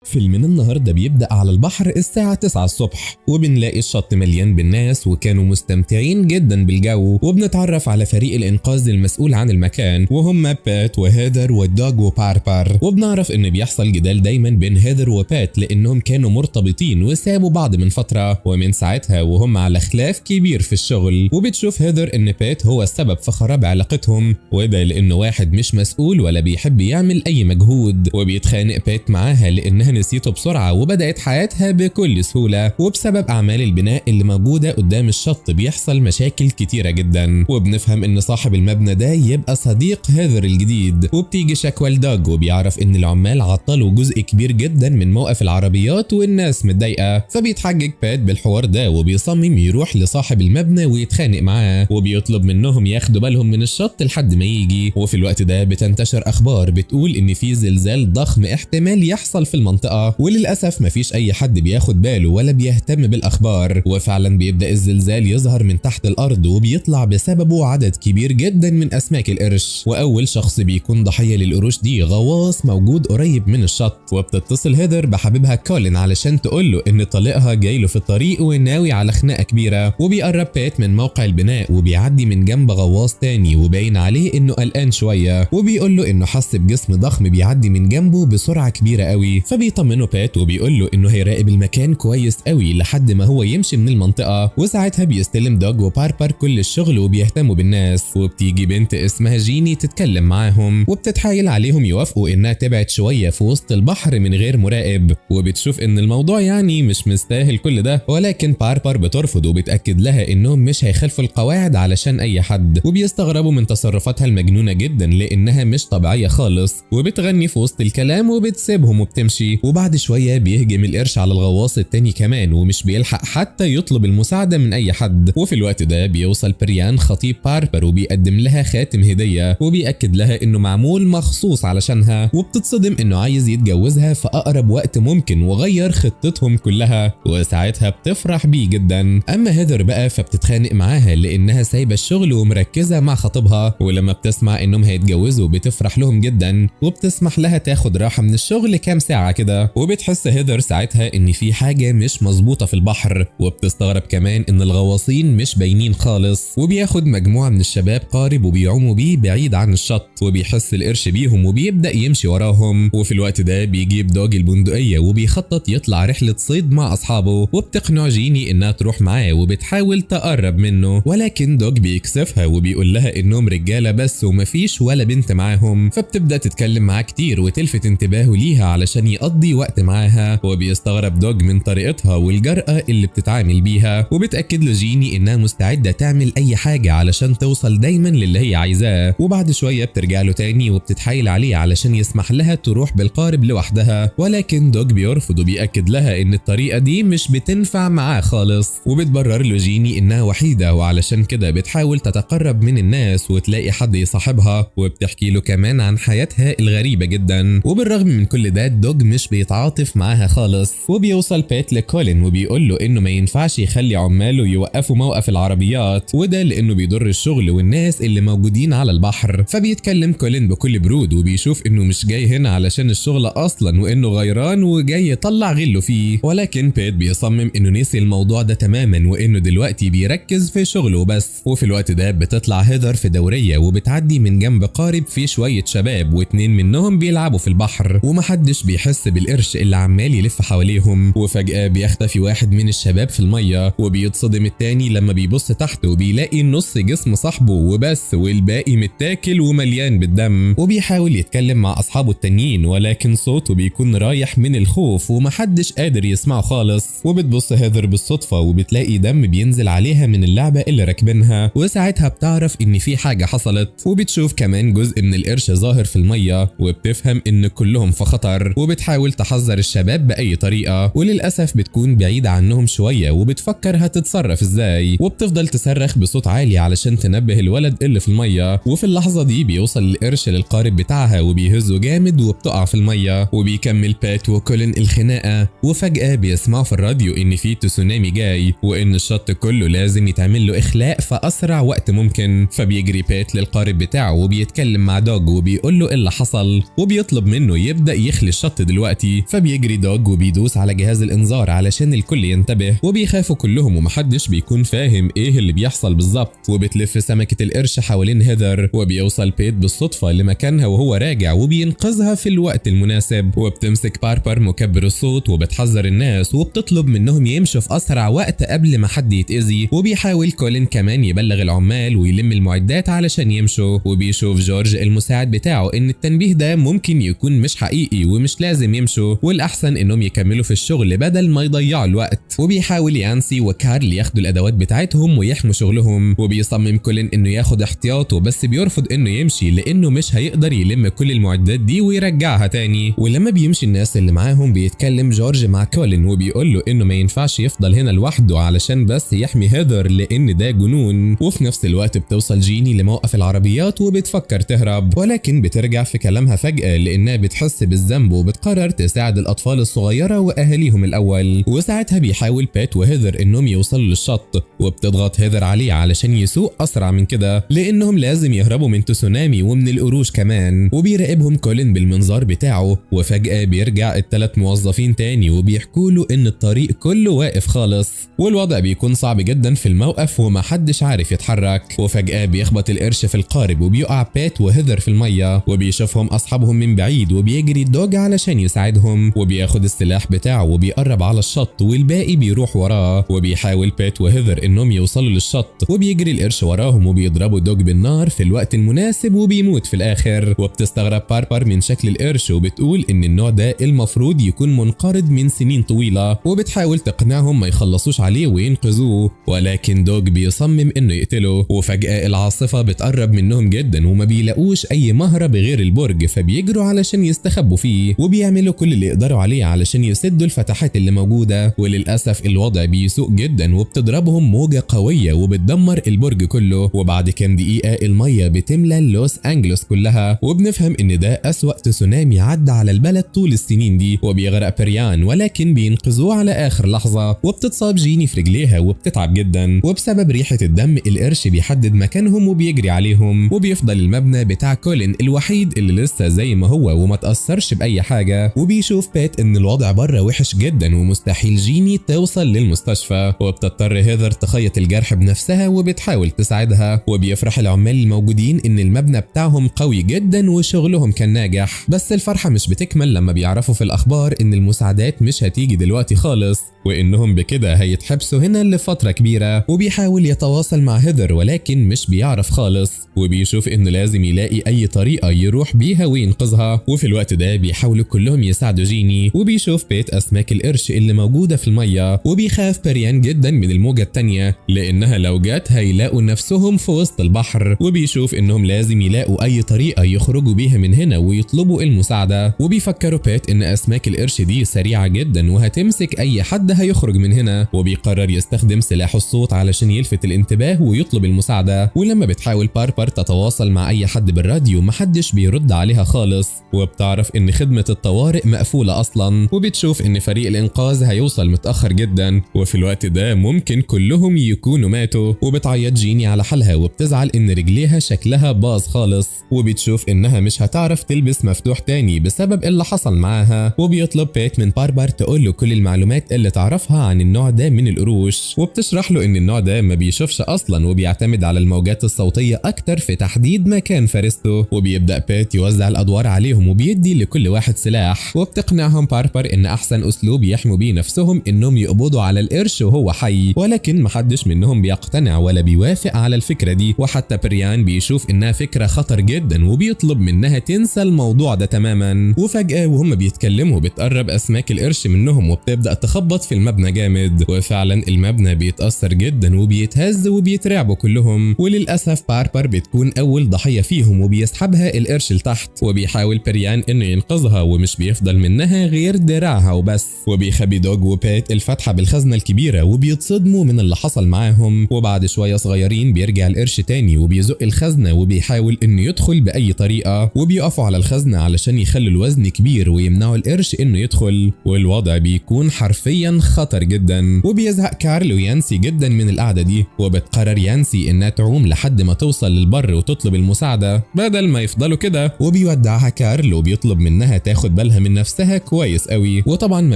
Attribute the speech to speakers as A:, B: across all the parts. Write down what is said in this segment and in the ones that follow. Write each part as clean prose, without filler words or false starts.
A: فيلمنا النهارده بيبدأ على البحر الساعة 9 الصبح، وبنلاقي الشط مليان بالناس وكانوا مستمتعين جدا بالجو، وبنتعرف على فريق الإنقاذ المسؤول عن المكان وهم بات وهيدر والدوج وباربر، وبنعرف إن بيحصل جدال دايما بين هيدر وبات لأنهم كانوا مرتبطين وسابوا بعض من فترة، ومن ساعتها وهم على خلاف كبير في الشغل. وبتشوف هيدر إن بات هو السبب في خراب علاقتهم، وده لأنه واحد مش مسؤول ولا بيحب يعمل أي مجهود، وبيتخانق بات معاها لأنها نسيته بسرعة وبدأت حياتها بكل سهولة. وبسبب أعمال البناء اللي موجودة قدام الشط بيحصل مشاكل كتيرة جدا، وبنفهم إن صاحب المبنى ده يبقى صديق هيدر الجديد. وبتيجي شكوى لدوج وبيعرف إن العمال عطلوا جزء كبير جدا من موقف العربيات والناس متضايقة، فبيتحجج بات بالحوار ده وبيصمم يروح لصاحب المبنى ويتخانق معاه، وبيطلب منهم ياخدوا بالهم من الشط لحد ما يجي. وفي الوقت ده بتنتشر أخبار بتقول إن في زلزال ضخم احتمال يحصل في المنطقة، وللأسف مفيش أي حد بياخد باله ولا بيهتم بالأخبار. وفعلا بيبدأ الزلزال يظهر من تحت الأرض وبيطلع بسببه عدد كبير جدا من أسماك القرش، وأول شخص بيكون ضحية للقروش دي غواص موجود قريب من الشط. وبتتصل هيدر بحبيبها كولين علشان تقوله إن طليقها جايله في الطريق وناوي على خناقة كبيرة. وبيقرب بات من موقع البناء وبيعدي من جنب غواص تاني وباين عليه إنه قلقان شوية، وبيقوله إنه حس بجسم ضخم بيعدي من جنبه بسرعة كبيرة قوي. فبيطمنه بات وبيقول له انه هيراقب المكان كويس قوي لحد ما هو يمشي من المنطقه. وساعتها بيستلم دوج وباربر كل الشغل وبيهتموا بالناس، وبتيجي بنت اسمها جيني تتكلم معاهم وبتتحايل عليهم يوافقوا انها تبعد شويه في وسط البحر من غير مراقب. وبتشوف ان الموضوع يعني مش مستاهل كل ده، ولكن باربر بترفض وبتاكد لها انهم مش هيخالفوا القواعد علشان اي حد. وبيستغربوا من تصرفاتها المجنونه جدا لانها مش طبيعيه خالص، وبتغني في وسط الكلام وبتسيبهم وبتمشي. وبعد شوية بيهجم القرش على الغواص التاني كمان ومش بيلحق حتى يطلب المساعدة من أي حد. وفي الوقت ده بيوصل بريان خطيب باربر وبيقدم لها خاتم هدية وبيأكد لها إنه معمول مخصوص علشانها، وبتتصدم إنه عايز يتجوزها في أقرب وقت ممكن وغير خطتهم كلها، وساعتها بتفرح بيه جدا. أما هيدر بقى فبتتخانق معاها لأنها سايبة الشغل ومركزة مع خطيبها، ولما بتسمع إنهم هيتجوزوا بتفرح لهم جدا وبتسمح لها تاخد راحة من الشغل كام ساعة كده. وبتحس هيدر ساعتها ان في حاجة مش مظبوطة في البحر، وبتستغرب كمان ان الغواصين مش باينين خالص. وبياخد مجموعة من الشباب قارب وبيعوموا بيه بعيد عن الشط، وبيحس القرش بيهم وبيبدأ يمشي وراهم. وفي الوقت ده بيجيب دوج البندقية وبيخطط يطلع رحلة صيد مع اصحابه، وبتقنع جيني انها تروح معاه وبتحاول تقرب منه، ولكن دوج بيكسفها وبيقول لها انهم رجالة بس ومفيش ولا بنت معاهم. فبتبدأ تتكلم معاه كتير وتلفت انتباهه ليها علشان يقضي وقت معاها، وبيستغرب دوج من طريقتها والجرأة اللي بتتعامل بيها. وبتأكد له جيني انها مستعدة تعمل اي حاجة علشان توصل دايما للي هي عايزاه. وبعد شوية بترجع له تاني وبتتحايل عليه علشان يسمح لها تروح بالقارب لوحدها، ولكن دوج بيرفض وبيأكد لها ان الطريقة دي مش بتنفع معاه خالص. وبتبرر له جيني انها وحيدة وعلشان كده بتحاول تتقرب من الناس وتلاقي حد يصاحبها، وبتحكي له كمان عن حياتها الغريبة جدا. وبالرغم من كل ده دوج مش بيتعاطف معاها خالص. وبيوصل بات لكولين وبيقول له انه ما ينفعش يخلي عماله يوقفوا موقف العربيات، وده لانه بيضر الشغل والناس اللي موجودين على البحر. فبيتكلم كولين بكل برود وبيشوف انه مش جاي هنا علشان الشغل اصلا وانه غيران وجاي يطلع غله فيه، ولكن بات بيصمم انه نسي الموضوع ده تماما وانه دلوقتي بيركز في شغله بس. وفي الوقت ده بتطلع هيدر في دورية وبتعدي من جنب قارب فيه شوية شباب واتنين منهم بيلعبوا في البحر، ومحدش بيحس بالقرش اللي عمال يلف حواليهم. وفجأة بيختفي واحد من الشباب في المية وبيتصدم التاني لما بيبص تحته وبيلاقي نص جسم صاحبه وبس والباقي متاكل ومليان بالدم. وبيحاول يتكلم مع أصحابه التانيين ولكن صوته بيكون رايح من الخوف ومحدش قادر يسمعه خالص. وبتبص هيدر بالصدفة وبتلاقي دم بينزل عليها من اللعبة اللي راكبينها، وساعتها بتعرف إن في حاجة حصلت. وبتشوف كمان جزء من القرش ظاهر في المية وبتفهم إن كلهم في خطر، وبتحاول تحذر الشباب بأي طريقة، وللأسف بتكون بعيدة عنهم شوية وبتفكر هتتصرف ازاي، وبتفضل تصرخ بصوت عالي علشان تنبه الولد اللي في المية. وفي اللحظة دي بيوصل القرش للقارب بتاعها وبيهزه جامد وبتقع في المية. وبيكمل بات وكولين الخناقة، وفجأة بيسمعوا في الراديو إن في تسونامي جاي وإن الشط كله لازم يتعمل له إخلاء في أسرع وقت ممكن. فبيجري بات للقارب بتاعه وبيتكلم مع دوج وبيقول له إيه اللي حصل، وبيطلب منه يبدأ يخلي الشط دلوقتي دلوقتي. فبيجري دوج وبيدوس على جهاز الانذار علشان الكل ينتبه، وبيخافوا كلهم ومحدش بيكون فاهم ايه اللي بيحصل بالظبط. وبتلف سمكة القرش حوالين هيذر، وبيوصل بيت بالصدفة لمكانها وهو راجع وبينقذها في الوقت المناسب. وبتمسك باربر مكبر الصوت وبتحذر الناس وبتطلب منهم يمشوا في اسرع وقت قبل ما حد يتأذي. وبيحاول كولين كمان يبلغ العمال ويلم المعدات علشان يمشوا. وبيشوف جورج المساعد بتاعه ان التنبيه ده ممكن يكون مش حقيقي ومش لازم يمشوا، والاحسن انهم يكملوا في الشغل بدل ما يضيعوا الوقت. وبيحاول يانسي وكارل ياخدوا الادوات بتاعتهم ويحموا شغلهم. وبيصمم كولين انه ياخد احتياطه بس بيرفض انه يمشي لانه مش هيقدر يلم كل المعدات دي ويرجعها تاني. ولما بيمشي الناس اللي معاهم بيتكلم جورج مع كولين وبيقول له انه ما ينفعش يفضل هنا لوحده علشان بس يحمي هيذر لان ده جنون. وفي نفس الوقت بتوصل جيني لموقف العربيات وبتفكر تهرب، ولكن بترجع في كلامها فجأة لانها بتحس بالذنب وبتقرر تساعد الاطفال الصغيرة واهاليهم الاول. وساعتها بيحاول بيت وهيذر انهم يوصلوا للشط، وبتضغط هيذر عليه علشان يسوق اسرع من كده لانهم لازم يهربوا من تسونامي ومن القروش كمان. وبيراقبهم كولين بالمنظار بتاعه، وفجأة بيرجع الثلاث موظفين تاني وبيحكوا له ان الطريق كله واقف خالص، والوضع بيكون صعب جدا في الموقف ومحدش عارف يتحرك. وفجأة بيخبط القرش في القارب وبيقع بيت وهيذر في المية، وبيشوفهم اصحابهم من بعيد وبيجري دوج علشان يساعدهم. وبياخد السلاح بتاعه وبيقرب على الشط والباقي بيروح وراه. وبيحاول بيت وهيذر انهم يوصلوا للشط، وبيجري القرش وراهم وبيضربوا دوج بالنار في الوقت المناسب وبيموت في الاخر. وبتستغرب باربر من شكل القرش وبتقول ان النوع ده المفروض يكون منقرض من سنين طويلة، وبتحاول تقنعهم ما يخلصوش عليه وينقذوه، ولكن دوج بيصمم انه يقتله. وفجأة العاصفة بتقرب منهم جدا وما بيلاقوش اي مهرب غير البرج، فبيجروا علشان يستخبوا فيه وبيعملوا كل اللي يقدروا عليه علشان يسدوا الفتحات اللي موجودة. وللأسف الوضع بيسوء جدا وبتضربهم موجة قوية وبتدمر البرج كله. وبعد كام دقيقة المية بتملى لوس أنجلوس كلها، وبنفهم ان ده أسوأ تسونامي عدى على البلد طول السنين دي. وبيغرق بريان ولكن بينقذوه على آخر لحظة. وبتتصاب جيني في رجليها وبتتعب جدا، وبسبب ريحة الدم القرش بيحدد مكانهم وبيجري عليهم. وبيفضل المبنى بتاع كولين الوحيد اللي لسه زي ما هو وما تأثرش بأي حاجة. وبيشوف بيت ان الوضع بره وحش جدا ومستحيل جيني توصل للمستشفى، وبتضطر هيذر تخيط الجرح بنفسها وبتحاول تساعدها. وبيفرح العمال الموجودين ان المبنى بتاعهم قوي جدا وشغلهم كان ناجح، بس الفرحة مش بتكمل لما بيعرفوا في الأخبار ان المساعدات مش هتيجي دلوقتي خالص، وانهم بكده هيتحبسوا هنا لفترة كبيرة. وبيحاول يتواصل مع هيذر ولكن مش بيعرف خالص، وبيشوف انه لازم يلاقي اي طريقة يروح بيها وينقذها. وفي الوقت ده بيحاولوا كلهم يساعدوا جيني، وبيشوف بيت اسماك القرش اللي موجودة في المية، وبيخاف بريان جدا من الموجة التانية لانها لو جت هيلاقوا نفسهم في وسط البحر. وبيشوف انهم لازم يلاقوا اي طريقة يخرجوا بيها من هنا ويطلبوا المساعدة. وبيفكروا بيت ان اسماك القرش دي سريعة جدا وهتمسك اي حد هيخرج من هنا، وبيقرر يستخدم سلاح الصوت علشان يلفت الانتباه ويطلب المساعدة. ولما بتحاول باربر تتواصل مع اي حد بالراديو محدش بيرد عليها خالص، وبتعرف ان خدمة الطوارئ مقفولة اصلا. وبتشوف ان فريق الانقاذ هيوصل متأخر جدا، وفي الوقت ده ممكن كلهم يكونوا ماتوا. وبتعيط جيني على حالها وبتزعل ان رجليها شكلها باظ خالص، وبتشوف انها مش هتعرف تلبس مفتوح تاني بسبب اللي حصل معاها. وبيطلب بيت من باربر تقول له كل المعلومات اللي تعرفها عن النوع ده من القروش، وبتشرح له ان النوع ده ما بيشوفش اصلا وبيعتمد على الموجات الصوتية اكتر في تحديد مكان فريسته. وبيبدأ بيت يوزع الادوار عليهم وبيدي لكل واحد سلاح، وبتقنعهم باربر ان احسن اسلوب يحموا بيه نفسهم انهم يقبضوا على القرش وهو حي، ولكن محدش منهم بيقتنع ولا بيوافق على الفكرة دي. وحتى بريان بيشوف انها فكرة خطر جدا وبيطلب منها تنسى الموضوع ده تماما. وفجأة وهم بيتكلموا بتقرب اسماك القرش منهم وبتبدأ تخبط في المبنى جامد، وفعلا المبنى بيتأثر جدا وبيتهز وبيترعبوا كلهم. وللأسف باربر بتكون أول ضحية فيهم وبيسحبها القرش لتحت، وبيحاول بريان إنه ينقذها ومش بيفضل منها غير دراعها وبس. وبيخبي دوج وبيت الفتحة بالخزنة الكبيرة وبيتصدموا من اللي حصل معاهم. وبعد شوية صغيرين بيرجع القرش تاني وبيزق الخزنة وبيحاول إنه يدخل بأي طريقة، وبيقفوا على الخزنة علشان يخلوا الوزن كبير ويمنعوا القرش إنه يدخل. والوضع بيكون حرفيا خطر جدا، وبيزهق كارل ويانسي جدا من القعدة دي، وبتقرر يانسي إنها تعوم لحد ما توصل للبر وتطلب المساعدة بدل ما يفضلوا كده. وبيودعها كارل وبيطلب منها تاخد بالها بالها من نفسها كويس قوي، وطبعا ما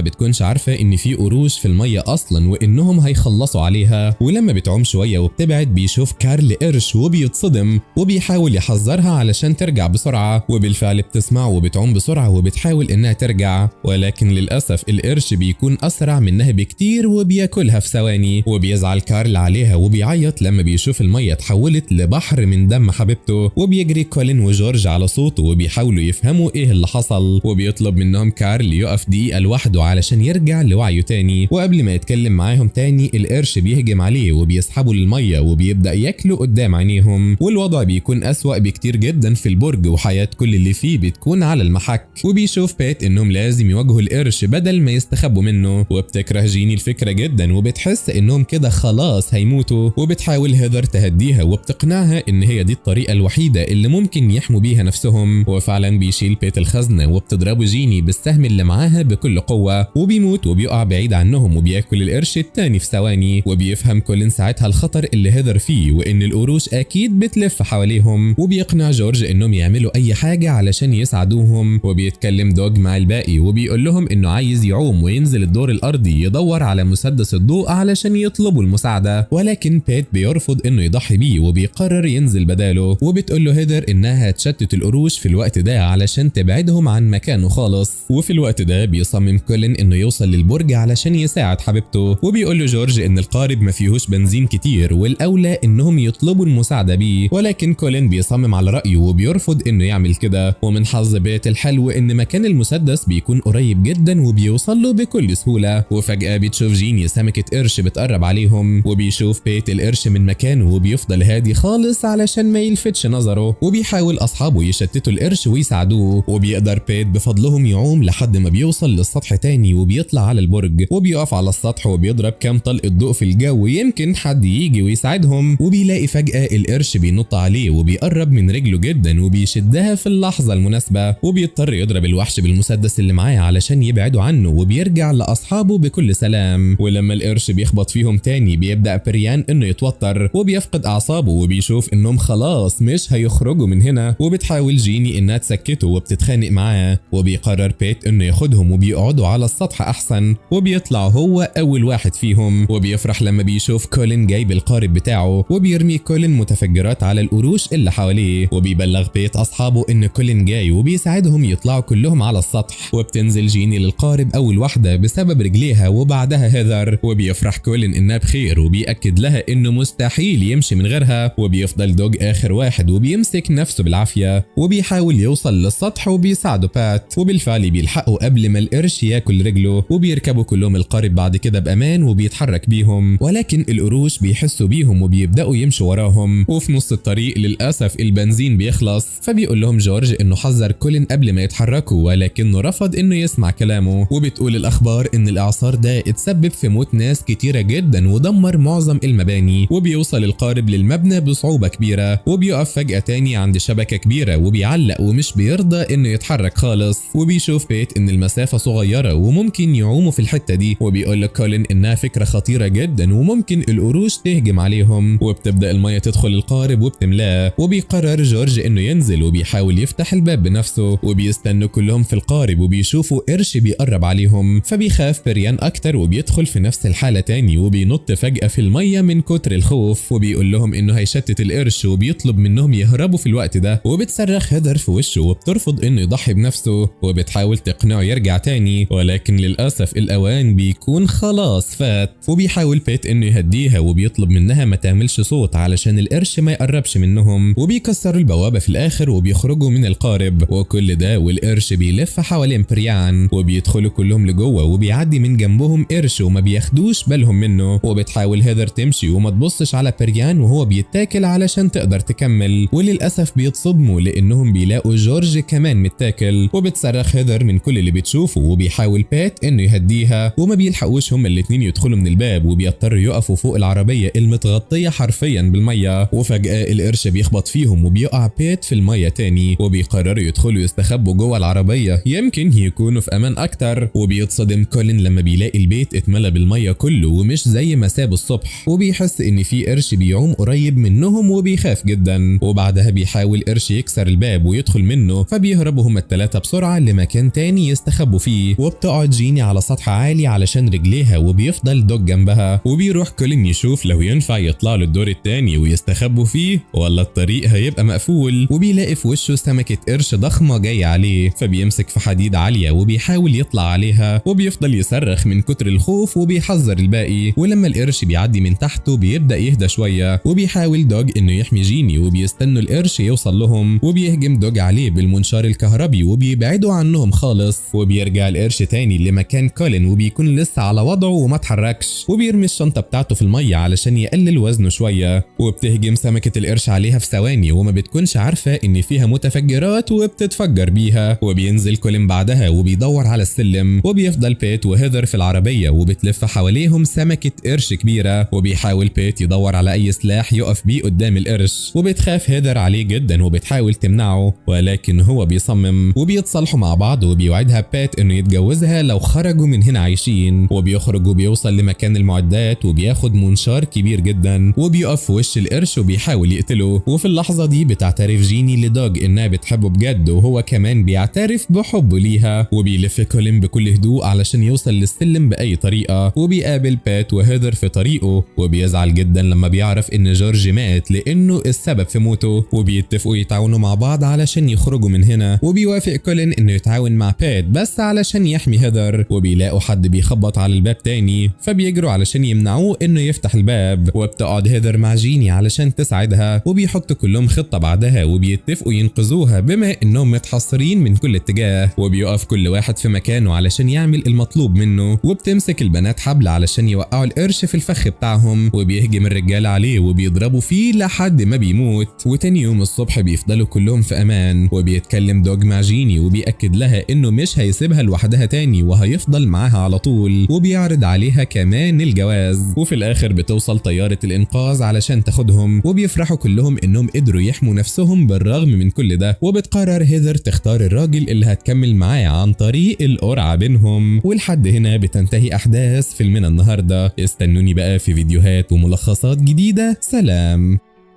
A: بتكونش عارفة ان في قروش في المية اصلا وانهم هيخلصوا عليها. ولما بتعوم شوية وبتبعد بيشوف كارل قرش وبيتصدم وبيحاول يحذرها علشان ترجع بسرعة، وبالفعل بتسمع وبتعوم بسرعة وبتحاول انها ترجع، ولكن للأسف القرش بيكون اسرع منها بكتير وبياكلها في ثواني. وبيزعل كارل عليها وبيعيط لما بيشوف المية اتحولت لبحر من دم حبيبته، وبيجري كولين وجورج على صوته وبيحاولوا يفهموا ايه اللي حصل، وبيطلب منهم كارل يقف دقيقة لوحده علشان يرجع لوعيه تاني. وقبل ما يتكلم معاهم تاني القرش بيهجم عليه وبيسحبه للمية وبيبدأ ياكله قدام عينيهم، والوضع بيكون أسوأ بكتير جدا في البرج وحياة كل اللي فيه بتكون على المحك. وبيشوف بيت انهم لازم يواجهوا القرش بدل ما يستخبوا منه، وبتكره جيني الفكرة جدا وبتحس انهم كده خلاص هيموتوا، وبتحاول هيذر تهديها وبتقنعها ان هي دي الطريقة الوحيدة اللي ممكن يحموا بيها نفسهم. وفعلا بيشيل بيت الخزنة وبتضربه جيني بالسهم اللي معاها بكل قوة وبيموت وبيقع بعيد عنهم وبياكل القرش التاني في ثواني. وبيفهم كولين ساعتها الخطر اللي هيذر فيه وان القروش اكيد بتلف حواليهم، وبيقنع جورج انهم يعملوا اي حاجة علشان يساعدوهم. وبيتكلم دوج مع الباقي وبيقول لهم انه عايز يعوم وينزل الدور الارضي يدور على مسدس الضوء علشان يطلبوا المساعدة، ولكن بيت بيرفض انه يضحي بيه وبيقرر ينزل بداله. وبتقول له هيذر انها هتشتت القروش في الوقت ده علشان تبعدهم عن مكانه خالص. وفي الوقت ده بيصمم كولين انه يوصل للبرج علشان يساعد حبيبته، وبيقول له جورج ان القارب ما فيهوش بنزين كتير والاولى انهم يطلبوا المساعدة بيه، ولكن كولين بيصمم على رأيه وبيرفض انه يعمل كده. ومن حظ بيت الحلو ان مكان المسدس بيكون قريب جدا وبيوصل له بكل سهولة. وفجأة بتشوف جيني سمكة قرش بتقرب عليهم، وبيشوف بيت القرش من مكانه وبيفضل هادي خالص علشان ما يلفتش نظره، وبيحاول اصحابه يشتتوا القرش ويساعدوه. وبيقدر بيت بفضلهم يعوم لحد ما بيوصل للسطح تاني وبيطلع على البرج، وبيقف على السطح وبيضرب كام طلقة ضوء في الجو يمكن حد يجي ويساعدهم. وبيلاقي فجأة القرش بينط عليه وبيقرب من رجله جدا وبيشدها في اللحظة المناسبة، وبيضطر يضرب الوحش بالمسدس اللي معاه علشان يبعدوا عنه، وبيرجع لأصحابه بكل سلام. ولما القرش بيخبط فيهم تاني بيبدأ بريان انه يتوتر وبيفقد اعصابه وبيشوف انهم خلاص مش هيخرجوا من هنا، وبتحاول جيني انها تسكته وبتتخانق معاه. وبيقرر بيت انه ياخدهم وبيقعدوا على السطح احسن، وبيطلع هو اول واحد فيهم. وبيفرح لما بيشوف كولين جايب القارب بتاعه، وبيرمي كولين متفجرات على القروش اللي حواليه، وبيبلغ بيت اصحابه ان كولين جاي وبيساعدهم يطلعوا كلهم على السطح. وبتنزل جيني للقارب اول واحدة بسبب رجليها وبعدها هيذر، وبيفرح كولين انها بخير وبيأكد لها انه مستحيل يمشي من غيرها. وبيفضل دوج اخر واحد وبيمسك نفسه بالعافية وبيحاول يوصل للسطح وبيساعده بات، وبالفعل بيلحقوا قبل ما القرش ياكل رجله، وبيركبوا كلهم القارب بعد كده بامان وبيتحرك بيهم. ولكن القروش بيحسوا بيهم وبيبدأوا يمشوا وراهم، وفي نص الطريق للأسف البنزين بيخلص، فبيقول لهم جورج انه حذر كولين قبل ما يتحركوا ولكنه رفض انه يسمع كلامه. وبتقول الاخبار ان الاعصار ده اتسبب في موت ناس كتيرة جدا ودمر معظم المباني. وبيوصل القارب للمبنى بصعوبة كبيرة، وبيقف فجأة تاني عند شبكة كبيرة وبيعلق ومش بيرضى انه يتحرك خالص. وبيشوف بيت ان المسافة صغيرة وممكن يعوموا في الحتة دي، وبيقول لكولين انها فكرة خطيرة جدا وممكن القروش تهجم عليهم. وبتبدأ المية تدخل القارب وبتملاه، وبيقرر جورج انه ينزل وبيحاول يفتح الباب بنفسه، وبيستنوا كلهم في القارب وبيشوفوا قرش بيقرب عليهم، فبيخاف بريان اكتر وبيدخل في نفس الحالة تاني وبينط فجأة في المية من كتر الخوف. وبيقول لهم انه هيشتت القرش وبيطلب منهم يهربوا في الوقت ده، وبتصرخ هيذر في وشه وبترفض انه يضحي بنفسه، وبتحاول تقنعه يرجع تاني، ولكن للاسف الاوان بيكون خلاص فات. وبيحاول بيت انه يهديها وبيطلب منها ما تعملش صوت علشان القرش ما يقربش منهم، وبيكسروا البوابة في الاخر وبيخرجوا من القارب. وكل ده والقرش بيلف حوالين بريان، وبيدخلوا كلهم لجوه وبيعدي من جنبهم قرش وما بياخدوش بالهم منه. وبتحاول هيذر تمشي وما تبصش على بريان وهو بيتاكل علشان تقدر تكمل، وللاسف بيتصدموا لانهم بيلاقوا جورج كمان متاكل. وبتصرخ هيذر من كل اللي بتشوفه، وبيحاول بيت انه يهديها وما بيلحقوش هما الاتنين يدخلوا من الباب، وبيضطروا يقفوا فوق العربية المتغطية حرفيا بالمية. وفجأة القرش بيخبط فيهم وبيقع بيت في المية تاني، وبيقرروا يدخلوا يستخبوا جوه العربية يمكن يكونوا في امان اكتر. وبيتصدم كولين لما بيلاقي البيت اتملى بالمية كله ومش زي ما ساب الصبح، وبيحس ان في قرش بيعوم قريب منهم وبيخاف جدا. وبعدها بيحاول قرش يكسر الباب ويدخل منه، فبيهربوا هما الثلاثة بسرعة لمكان تاني يستخبوا فيه، وبتقعد جيني على سطح عالي علشان رجليها وبيفضل دوج جنبها، وبيروح كولين يشوف لو ينفع يطلع له الدور التاني ويستخبوا فيه ولا الطريق هيبقى مقفول، وبيلاقي في وشه سمكة قرش ضخمة جاية عليه، فبيمسك في حديد عالية وبيحاول يطلع عليها، وبيفضل يصرخ من كتر الخوف وبيحذر الباقي. ولما القرش بيعدي من تحته بيبدأ يهدى شوية، وبيحاول دوج انه يحمي جيني، وبيستنوا القرش يوصل لهم، وبيهجم دوج عليه بالمنشار الكهربي وبيبعدوا عنهم خالص. وبيرجع القرش تاني لمكان كولين وبيكون لسه على وضعه وما اتحركش، وبيرمي الشنطة بتاعته في المية علشان يقلل وزنه شوية، وبتهجم سمكة القرش عليها في ثواني وما بتكونش عارفة ان فيها متفجرات وبتتفجر بيها. وبينزل كولين بعدها وبيدور على السلم، وبيفضل بيت وهيذر في العربية وبتلف حواليهم سمكة قرش كبيرة، وبيحاول بيت يدور على اي سلاح يقف بيه قدام القرش، وبتخاف هيذر عليه جدا وبتحاول تمنعه، ولكن هو بيصمم. وبيتصالحوا مع بعض وبيوعدها بيت انه يتجوزها لو خرجوا من هنا عايشين. وبيخرج وبيوصل لمكان المعدات وبياخد منشار كبير جدا وبيقف في وش القرش وبيحاول يقتله. وفي اللحظة دي بتعترف جيني لدوج انها بتحبه بجد، وهو كمان بيعترف بحبه ليها. وبيلف كولين بكل هدوء علشان يوصل للسلم بأي طريقة، وبيقابل بيت وهيذر في طريقه، وبيزعل جدا لما بيعرف ان جورج مات لانه السبب في موته. وبيتفقوا يتعاونوا مع بعض علشان يخرجوا من هنا، وبيوافق كولين انه يتعاون مع بيت بس علشان يحمي هيذر. وبيلاقوا حد بيخبط على الباب تاني، فبيجروا علشان يمنعوه انه يفتح الباب. وبتقعد هيذر مع جيني علشان تساعدها، وبيحطوا كلهم خطة بعدها وبيتفقوا ينقذوها بما انهم متحصرين من كل اتجاه. وبيقف كل واحد في مكانه علشان يعمل المطلوب منه، وبتمسك البنات حبل علشان يوقعوا القرش في الفخ بتاعهم، وبيهجم الرجال عليه وبيضربوا فيه لحد ما بيموت. وتاني يوم الصبح بيفضلوا كلهم في امان، وبيتكلم دوج مع جيني وبيأكد لها انه مش هيسيبها لوحدها تاني وهيفضل معاها على طول، وبيعرض عليها كمان الجواز. وفي الاخر بتوصل طيارة الانقاذ علشان تاخدهم، وبيفرحوا كلهم انهم قدروا يحموا نفسهم بالرغم من كل ده. وبتقرر هيذر تختار الراجل اللي هتكمل معاه عن طريق القرعة بينهم. ولحد هنا بتنتهي احداث فيلمنا النهاردة. استنوني بقى في فيديوهات وملخصات جديدة. سلام.